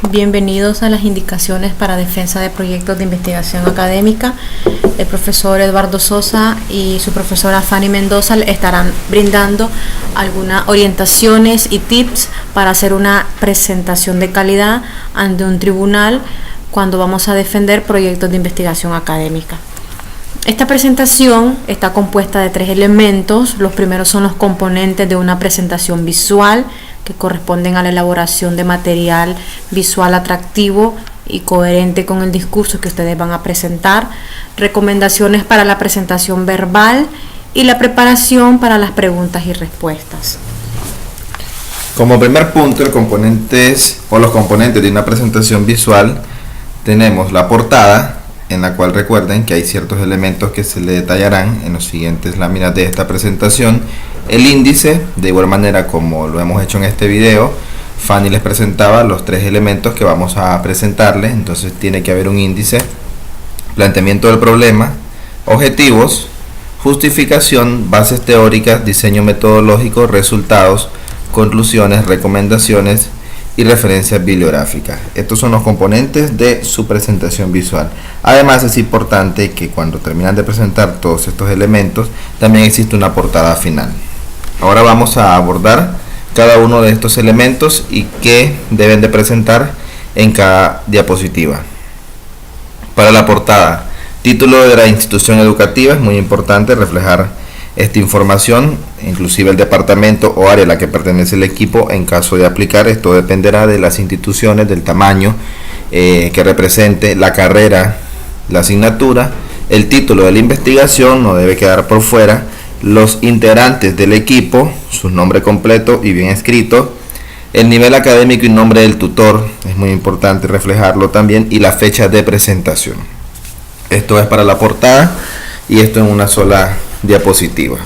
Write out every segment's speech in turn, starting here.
Bienvenidos a las indicaciones para defensa de proyectos de investigación académica. El profesor Eduardo Sosa y su profesora Fanny Mendoza le estarán brindando algunas orientaciones y tips para hacer una presentación de calidad ante un tribunal cuando vamos a defender proyectos de investigación académica. Esta presentación está compuesta de 3 elementos. Los primeros son los componentes de una presentación visual, que corresponden a la elaboración de material visual atractivo y coherente con el discurso que ustedes van a presentar, recomendaciones para la presentación verbal y la preparación para las preguntas y respuestas. Como primer punto, los componentes de una presentación visual, tenemos la portada, en la cual recuerden que hay ciertos elementos que se le detallarán en las siguientes láminas de esta presentación. El índice, de igual manera como lo hemos hecho en este video, Fanny les presentaba los 3 elementos que vamos a presentarles, entonces tiene que haber un índice, planteamiento del problema, objetivos, justificación, bases teóricas, diseño metodológico, resultados, conclusiones, recomendaciones y referencias bibliográficas. Estos son los componentes de su presentación visual. Además, es importante que cuando terminan de presentar todos estos elementos, también existe una portada final. Ahora vamos a abordar cada uno de estos elementos y qué deben de presentar en cada diapositiva. Para la portada, título de la institución educativa, es muy importante reflejar esta información, inclusive el departamento o área a la que pertenece el equipo. En caso de aplicar, esto dependerá de las instituciones, del tamaño que represente, la carrera, la asignatura, el título de la investigación no debe quedar por fuera, los integrantes del equipo, su nombre completo y bien escrito, el nivel académico y nombre del tutor, es muy importante reflejarlo también, y la fecha de presentación. Esto es para la portada y esto en una sola diapositiva.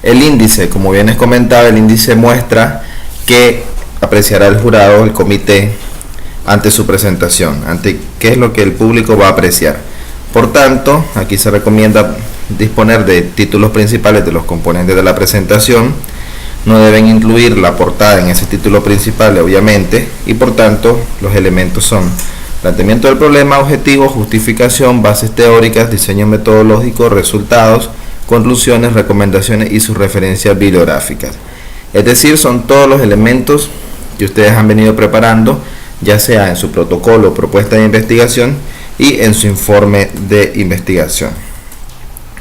El índice, como bien les comentaba, el índice muestra que apreciará el jurado, el comité, ante su presentación, ante qué es lo que el público va a apreciar. Por tanto, aquí se recomienda disponer de títulos principales de los componentes de la presentación. No deben incluir la portada en ese título principal, obviamente, y por tanto los elementos son planteamiento del problema, objetivo, justificación, bases teóricas, diseño metodológico, resultados, conclusiones, recomendaciones y sus referencias bibliográficas. Es decir, son todos los elementos que ustedes han venido preparando, ya sea en su protocolo o propuesta de investigación y en su informe de investigación.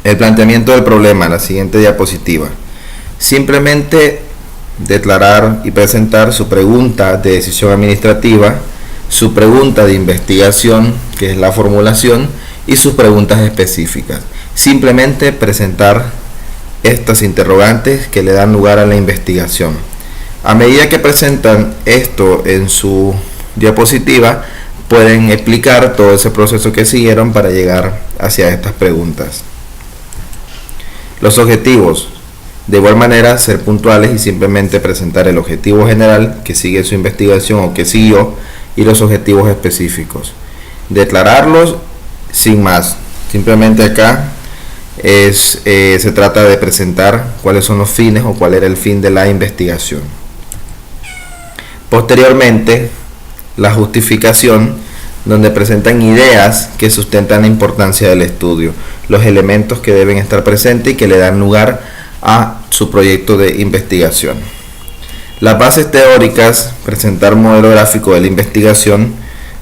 El planteamiento del problema, la siguiente diapositiva. Simplemente declarar y presentar su pregunta de decisión administrativa, su pregunta de investigación, que es la formulación, y sus preguntas específicas. Simplemente presentar estas interrogantes que le dan lugar a la investigación. A medida que presentan esto en su diapositiva, pueden explicar todo ese proceso que siguieron para llegar hacia estas preguntas. Los objetivos. De igual manera, ser puntuales y simplemente presentar el objetivo general que sigue su investigación o que siguió, y los objetivos específicos. Declararlos sin más. Simplemente acá se trata de presentar cuáles son los fines o cuál era el fin de la investigación. Posteriormente, la justificación, donde presentan ideas que sustentan la importancia del estudio, los elementos que deben estar presentes y que le dan lugar a su proyecto de investigación. Las bases teóricas, presentar modelo gráfico de la investigación.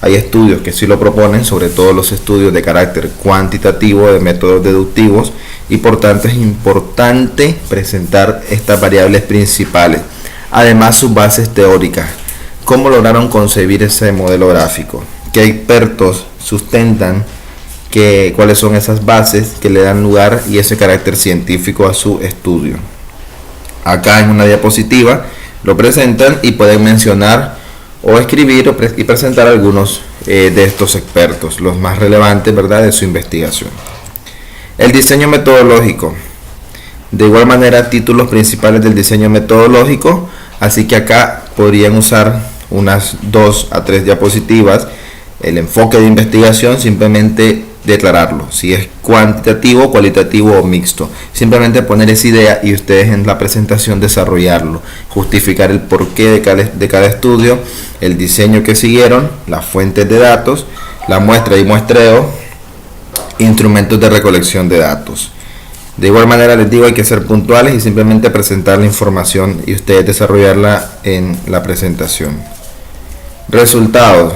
Hay estudios que sí lo proponen, sobre todo los estudios de carácter cuantitativo de métodos deductivos, y por tanto es importante presentar estas variables principales. Además, sus bases teóricas. ¿Cómo lograron concebir ese modelo gráfico? ¿Qué expertos sustentan cuáles son esas bases que le dan lugar y ese carácter científico a su estudio? Acá en una diapositiva lo presentan y pueden mencionar o escribir y presentar algunos de estos expertos, los más relevantes, ¿verdad?, de su investigación. El diseño metodológico. De igual manera, títulos principales del diseño metodológico, así que acá podrían usar unas 2 a 3 diapositivas. El enfoque de investigación, simplemente declararlo, si es cuantitativo, cualitativo o mixto. Simplemente poner esa idea y ustedes en la presentación desarrollarlo, justificar el porqué de cada estudio, el diseño que siguieron, las fuentes de datos, la muestra y muestreo, instrumentos de recolección de datos. De igual manera les digo, hay que ser puntuales y simplemente presentar la información y ustedes desarrollarla en la presentación. Resultados.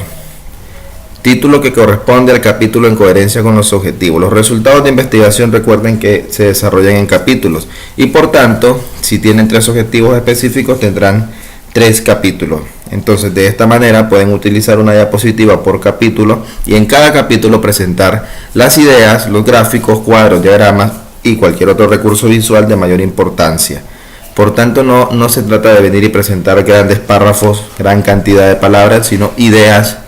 Título que corresponde al capítulo en coherencia con los objetivos. Los resultados de investigación, recuerden que se desarrollan en capítulos y por tanto, si tienen 3 objetivos específicos, tendrán 3 capítulos. Entonces, de esta manera pueden utilizar una diapositiva por capítulo y en cada capítulo presentar las ideas, los gráficos, cuadros, diagramas y cualquier otro recurso visual de mayor importancia. Por tanto, no se trata de venir y presentar grandes párrafos, gran cantidad de palabras, sino ideas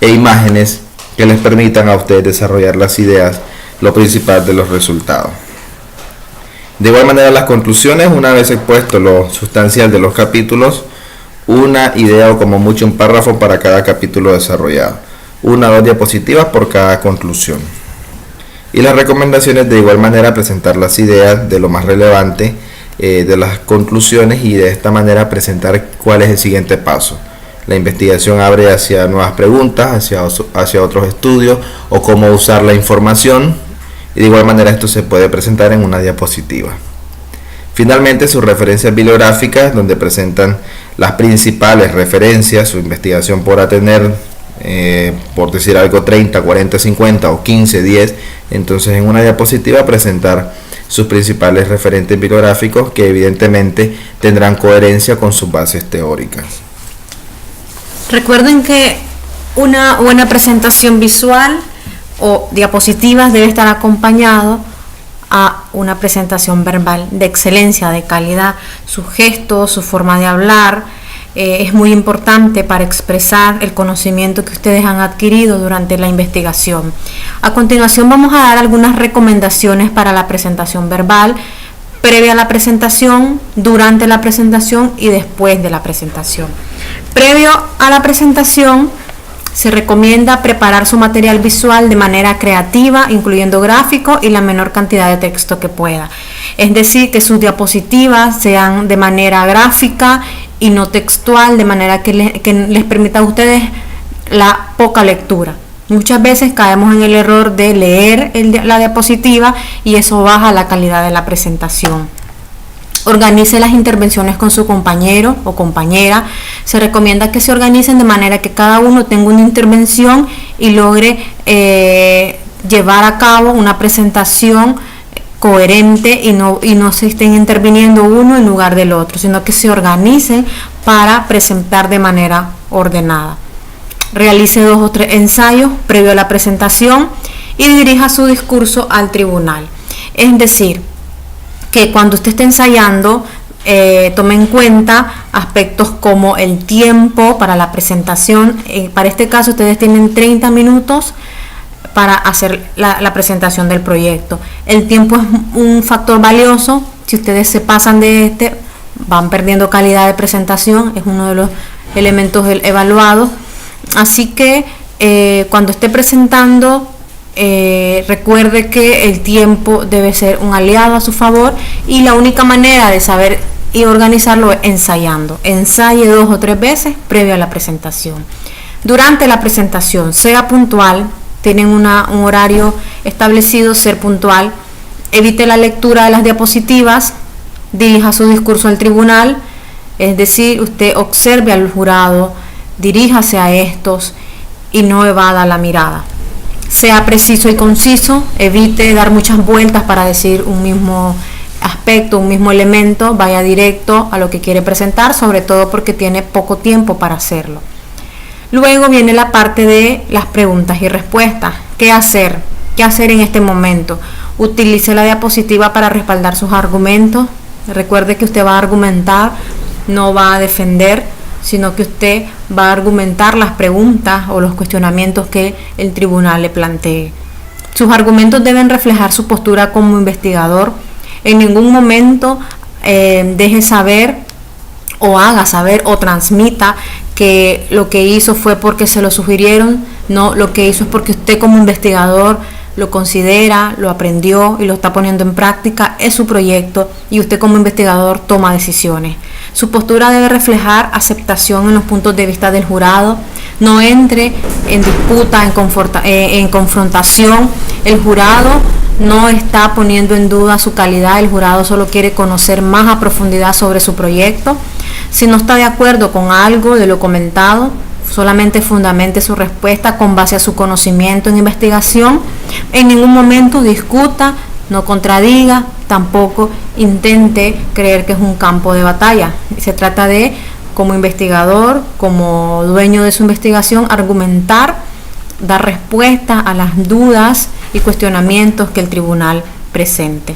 e imágenes que les permitan a ustedes desarrollar las ideas, lo principal de los resultados. De igual manera, las conclusiones, una vez expuesto lo sustancial de los capítulos, una idea o como mucho un párrafo para cada capítulo desarrollado, 1 o 2 diapositivas por cada conclusión. Y las recomendaciones, de igual manera, presentar las ideas de lo más relevante de las conclusiones y de esta manera presentar cuál es el siguiente paso. La investigación abre hacia nuevas preguntas, hacia otros estudios o cómo usar la información, y de igual manera esto se puede presentar en una diapositiva. Finalmente, sus referencias bibliográficas, donde presentan las principales referencias. Su investigación podrá tener, por decir algo, 30, 40, 50 o 15, 10. Entonces, en una diapositiva presentar sus principales referentes bibliográficos que evidentemente tendrán coherencia con sus bases teóricas. Recuerden que una buena presentación visual o diapositivas debe estar acompañado a una presentación verbal de excelencia, de calidad. Sus gestos, su forma de hablar es muy importante para expresar el conocimiento que ustedes han adquirido durante la investigación. A continuación vamos a dar algunas recomendaciones para la presentación verbal, previa a la presentación, durante la presentación y después de la presentación. Previo a la presentación, se recomienda preparar su material visual de manera creativa, incluyendo gráficos y la menor cantidad de texto que pueda. Es decir, que sus diapositivas sean de manera gráfica y no textual, de manera que les permita a ustedes la poca lectura. Muchas veces caemos en el error de leer la diapositiva y eso baja la calidad de la presentación. Organice las intervenciones con su compañero o compañera. Se recomienda que se organicen de manera que cada uno tenga una intervención y logre llevar a cabo una presentación coherente y no se estén interviniendo uno en lugar del otro, sino que se organicen para presentar de manera ordenada. Realice 2 o 3 ensayos previo a la presentación y dirija su discurso al tribunal. Es decir, que cuando usted esté ensayando, tome en cuenta aspectos como el tiempo para la presentación. Para este caso, ustedes tienen 30 minutos para hacer la presentación del proyecto. El tiempo es un factor valioso. Si ustedes se pasan de van perdiendo calidad de presentación. Es uno de los elementos evaluados. Así que cuando esté presentando, recuerde que el tiempo debe ser un aliado a su favor y la única manera de saber y organizarlo es ensayando. Ensaye 2 o 3 veces previo a la presentación. Durante la presentación, sea puntual, tienen un horario establecido, ser puntual, evite la lectura de las diapositivas, dirija su discurso al tribunal, es decir, usted observe al jurado, diríjase a estos y no evada la mirada. Sea preciso y conciso, evite dar muchas vueltas para decir un mismo aspecto, un mismo elemento, vaya directo a lo que quiere presentar, sobre todo porque tiene poco tiempo para hacerlo. Luego viene la parte de las preguntas y respuestas. ¿Qué hacer? ¿Qué hacer en este momento? Utilice la diapositiva para respaldar sus argumentos. Recuerde que usted va a argumentar, no va a defender, sino que usted va a argumentar las preguntas o los cuestionamientos que el tribunal le plantee. Sus argumentos deben reflejar su postura como investigador. En ningún momento deje saber o haga saber o transmita que lo que hizo fue porque se lo sugirieron. No, lo que hizo es porque usted como investigador lo considera, lo aprendió y lo está poniendo en práctica, es su proyecto y usted como investigador toma decisiones. Su postura debe reflejar aceptación en los puntos de vista del jurado, no entre en disputa, en confrontación. El jurado no está poniendo en duda su calidad, el jurado solo quiere conocer más a profundidad sobre su proyecto. Si no está de acuerdo con algo de lo comentado, solamente fundamente su respuesta con base a su conocimiento en investigación. En ningún momento discuta, no contradiga, tampoco intente creer que es un campo de batalla. Se trata de, como investigador, como dueño de su investigación, argumentar, dar respuesta a las dudas y cuestionamientos que el tribunal presente.